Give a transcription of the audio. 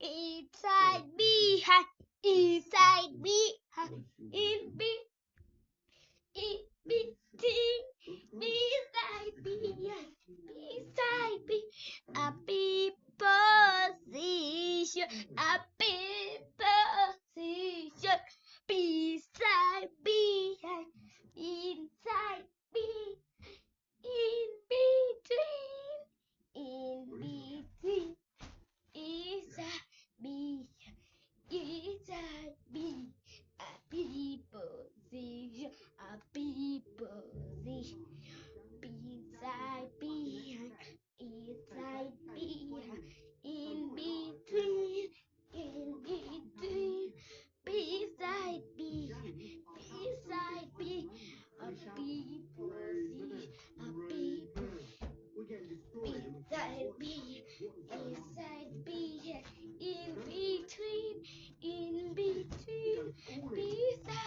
Inside me, inside me, in me, in between, beside me, beside me, a position, a position, beside me, inside me, in between, inside me. Inside me, a people see, a people see. Beside me, inside me, in between, beside me, beside me, a people see, a people beside me, inside me, in between, beside